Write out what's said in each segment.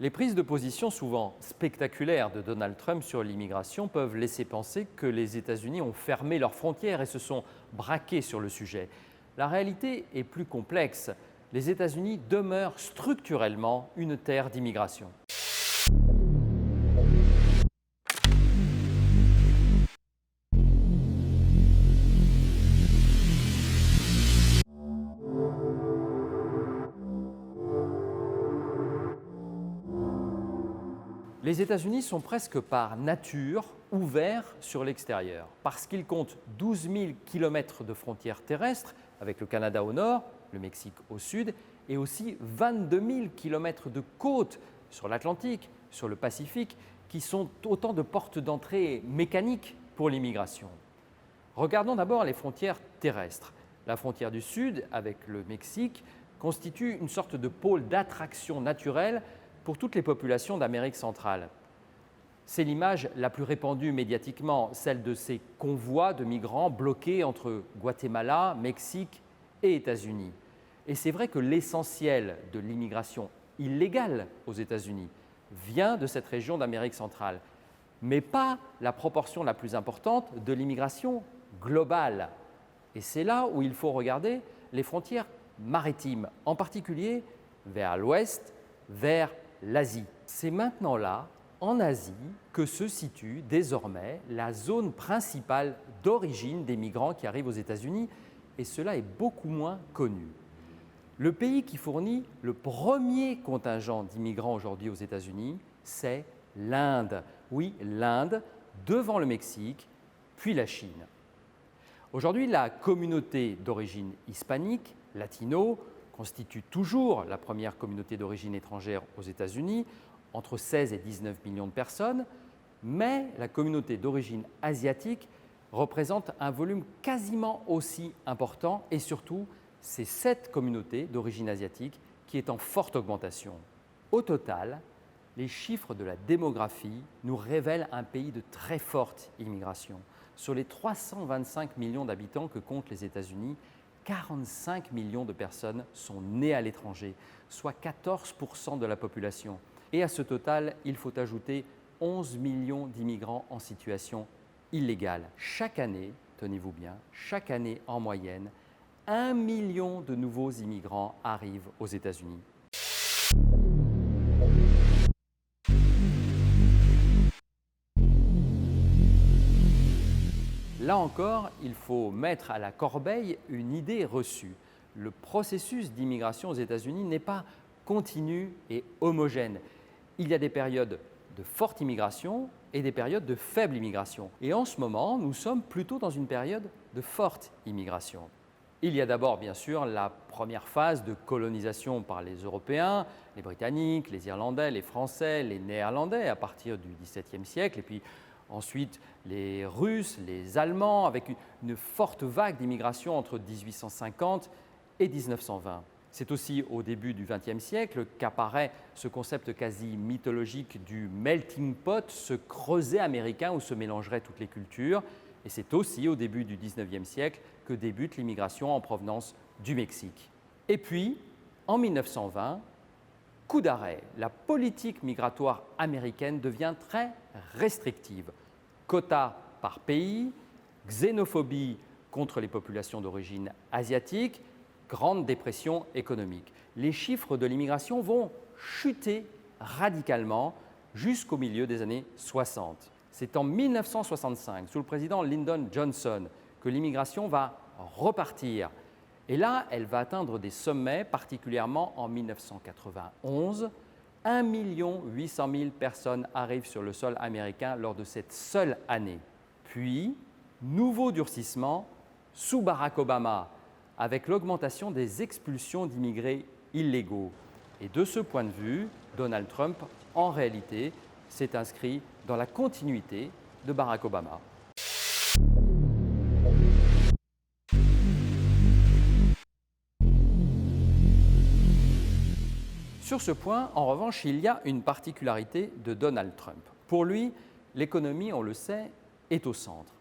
Les prises de position souvent spectaculaires de Donald Trump sur l'immigration peuvent laisser penser que les États-Unis ont fermé leurs frontières et se sont braqués sur le sujet. La réalité est plus complexe. Les États-Unis demeurent structurellement une terre d'immigration. Les États-Unis sont presque par nature ouverts sur l'extérieur, parce qu'ils comptent 12 000 km de frontières terrestres, avec le Canada au nord, le Mexique au sud, et aussi 22 000 km de côtes sur l'Atlantique, sur le Pacifique, qui sont autant de portes d'entrée mécaniques pour l'immigration. Regardons d'abord les frontières terrestres. La frontière du sud, avec le Mexique, constitue une sorte de pôle d'attraction naturelle pour toutes les populations d'Amérique centrale. C'est l'image la plus répandue médiatiquement, celle de ces convois de migrants bloqués entre Guatemala, Mexique et États-Unis. Et c'est vrai que l'essentiel de l'immigration illégale aux États-Unis vient de cette région d'Amérique centrale, mais pas la proportion la plus importante de l'immigration globale. Et c'est là où il faut regarder les frontières maritimes, en particulier vers l'ouest, vers l'Asie. C'est maintenant là, en Asie, que se situe désormais la zone principale d'origine des migrants qui arrivent aux États-Unis, et cela est beaucoup moins connu. Le pays qui fournit le premier contingent d'immigrants aujourd'hui aux États-Unis, c'est l'Inde. Oui, l'Inde, devant le Mexique, puis la Chine. Aujourd'hui, la communauté d'origine hispanique, latino, constitue toujours la première communauté d'origine étrangère aux États-Unis, entre 16 et 19 millions de personnes, mais la communauté d'origine asiatique représente un volume quasiment aussi important et surtout, c'est cette communauté d'origine asiatique qui est en forte augmentation. Au total, les chiffres de la démographie nous révèlent un pays de très forte immigration. Sur les 325 millions d'habitants que comptent les États-Unis, 45 millions de personnes sont nées à l'étranger, soit 14% de la population. Et à ce total, il faut ajouter 11 millions d'immigrants en situation illégale. Chaque année, tenez-vous bien, chaque année en moyenne, 1 million de nouveaux immigrants arrivent aux États-Unis. Là encore, il faut mettre à la corbeille une idée reçue. Le processus d'immigration aux États-Unis n'est pas continu et homogène. Il y a des périodes de forte immigration et des périodes de faible immigration. Et en ce moment, nous sommes plutôt dans une période de forte immigration. Il y a d'abord, bien sûr, la première phase de colonisation par les Européens, les Britanniques, les Irlandais, les Français, les Néerlandais à partir du XVIIe siècle, et puis ensuite les Russes, les Allemands, avec une forte vague d'immigration entre 1850 et 1920. C'est aussi au début du XXe siècle qu'apparaît ce concept quasi mythologique du melting pot, ce creuset américain où se mélangeraient toutes les cultures. Et c'est aussi au début du XIXe siècle que débute l'immigration en provenance du Mexique. Et puis, en 1920, coup d'arrêt, la politique migratoire américaine devient très restrictive. Quotas par pays, xénophobie contre les populations d'origine asiatique, grande dépression économique. Les chiffres de l'immigration vont chuter radicalement jusqu'au milieu des années 60. C'est en 1965, sous le président Lyndon Johnson, que l'immigration va repartir. Et là, elle va atteindre des sommets, particulièrement en 1991. 1 800 000 personnes arrivent sur le sol américain lors de cette seule année. Puis, nouveau durcissement sous Barack Obama, avec l'augmentation des expulsions d'immigrés illégaux. Et de ce point de vue, Donald Trump, en réalité, s'est inscrit dans la continuité de Barack Obama. Sur ce point, en revanche, il y a une particularité de Donald Trump. Pour lui, l'économie, on le sait, est au centre.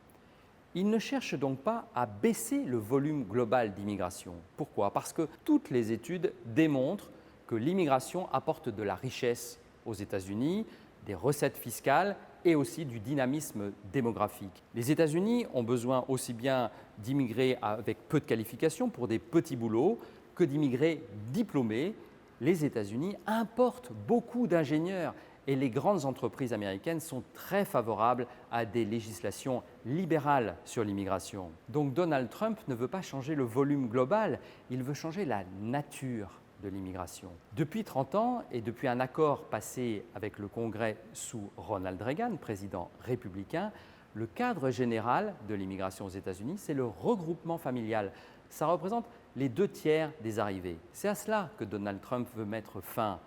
Il ne cherche donc pas à baisser le volume global d'immigration. Pourquoi? Parce que toutes les études démontrent que l'immigration apporte de la richesse aux États-Unis, des recettes fiscales et aussi du dynamisme démographique. Les États-Unis ont besoin aussi bien d'immigrés avec peu de qualifications pour des petits boulots que d'immigrés diplômés. Les États-Unis importent beaucoup d'ingénieurs et les grandes entreprises américaines sont très favorables à des législations libérales sur l'immigration. Donc Donald Trump ne veut pas changer le volume global, il veut changer la nature de l'immigration. Depuis 30 ans et depuis un accord passé avec le Congrès sous Ronald Reagan, président républicain, le cadre général de l'immigration aux États-Unis, c'est le regroupement familial. Ça représente les 2/3 des arrivées. C'est à cela que Donald Trump veut mettre fin.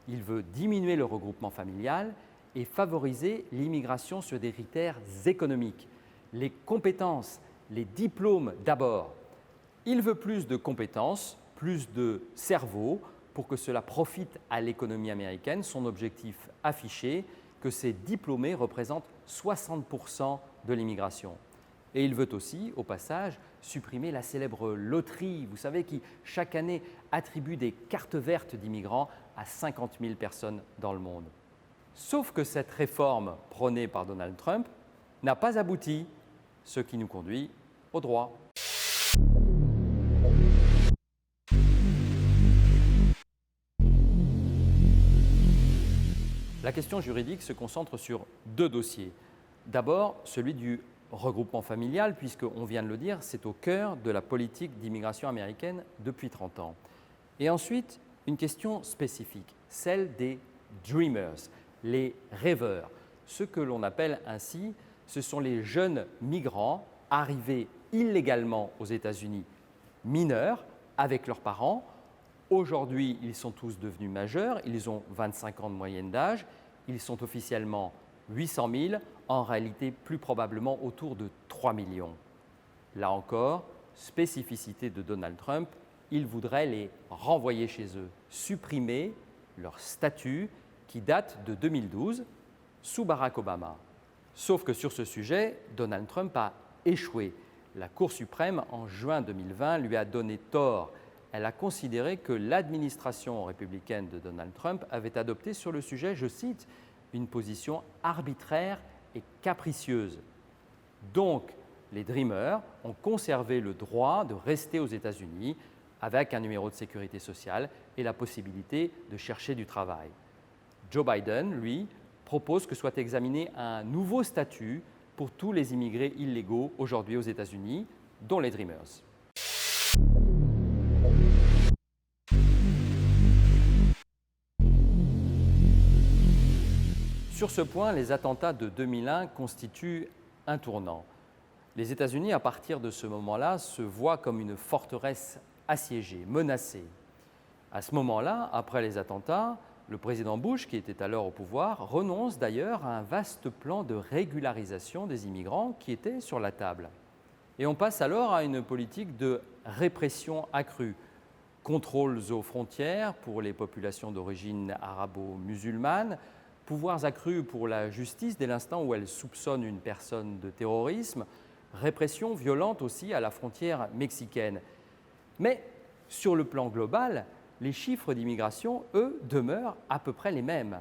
Il veut diminuer le regroupement familial et favoriser l'immigration sur des critères économiques. Les compétences, les diplômes d'abord. Il veut plus de compétences, plus de cerveau pour que cela profite à l'économie américaine. Son objectif affiché, que ces diplômés représentent 60% de l'immigration. Et il veut aussi, au passage, supprimer la célèbre loterie, vous savez, qui chaque année attribue des cartes vertes d'immigrants à 50 000 personnes dans le monde. Sauf que cette réforme prônée par Donald Trump n'a pas abouti, ce qui nous conduit au droit. La question juridique se concentre sur 2 dossiers. D'abord, celui du regroupement familial, puisqu'on vient de le dire, c'est au cœur de la politique d'immigration américaine depuis 30 ans. Et ensuite, une question spécifique, celle des Dreamers, les rêveurs. Ce que l'on appelle ainsi, ce sont les jeunes migrants arrivés illégalement aux États-Unis, mineurs, avec leurs parents. Aujourd'hui, ils sont tous devenus majeurs, ils ont 25 ans de moyenne d'âge, ils sont officiellement 800 000, en réalité plus probablement autour de 3 millions. Là encore, spécificité de Donald Trump, il voudrait les renvoyer chez eux, supprimer leur statut qui date de 2012 sous Barack Obama. Sauf que sur ce sujet, Donald Trump a échoué. La Cour suprême, en juin 2020, lui a donné tort. Elle a considéré que l'administration républicaine de Donald Trump avait adopté sur le sujet, je cite, une position arbitraire et capricieuse. Donc, les Dreamers ont conservé le droit de rester aux États-Unis avec un numéro de sécurité sociale et la possibilité de chercher du travail. Joe Biden, lui, propose que soit examiné un nouveau statut pour tous les immigrés illégaux aujourd'hui aux États-Unis, dont les Dreamers. Sur ce point, les attentats de 2001 constituent un tournant. Les États-Unis, à partir de ce moment-là, se voient comme une forteresse assiégée, menacée. À ce moment-là, après les attentats, le président Bush, qui était alors au pouvoir, renonce d'ailleurs à un vaste plan de régularisation des immigrants qui était sur la table. Et on passe alors à une politique de répression accrue. Contrôles aux frontières pour les populations d'origine arabo-musulmane, pouvoirs accrus pour la justice dès l'instant où elle soupçonne une personne de terrorisme, répression violente aussi à la frontière mexicaine. Mais sur le plan global, les chiffres d'immigration, eux, demeurent à peu près les mêmes.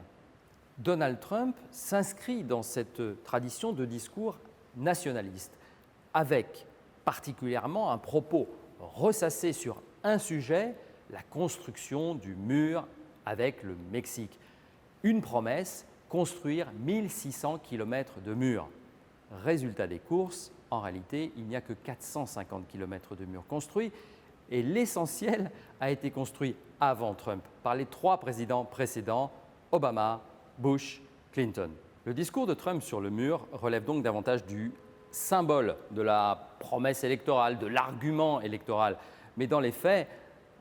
Donald Trump s'inscrit dans cette tradition de discours nationaliste, avec particulièrement un propos ressassé sur un sujet, la construction du mur avec le Mexique. Une promesse, construire 1600 km de murs. Résultat des courses, en réalité, il n'y a que 450 km de murs construits et l'essentiel a été construit avant Trump par les 3 présidents précédents, Obama, Bush, Clinton. Le discours de Trump sur le mur relève donc davantage du symbole, de la promesse électorale, de l'argument électoral. Mais dans les faits,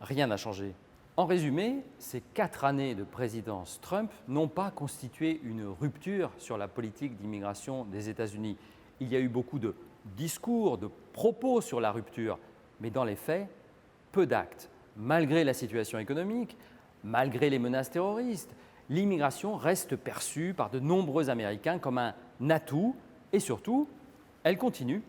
rien n'a changé. En résumé, ces 4 années de présidence Trump n'ont pas constitué une rupture sur la politique d'immigration des États-Unis. Il y a eu beaucoup de discours, de propos sur la rupture, mais dans les faits, peu d'actes. Malgré la situation économique, malgré les menaces terroristes, l'immigration reste perçue par de nombreux Américains comme un atout et surtout, elle continue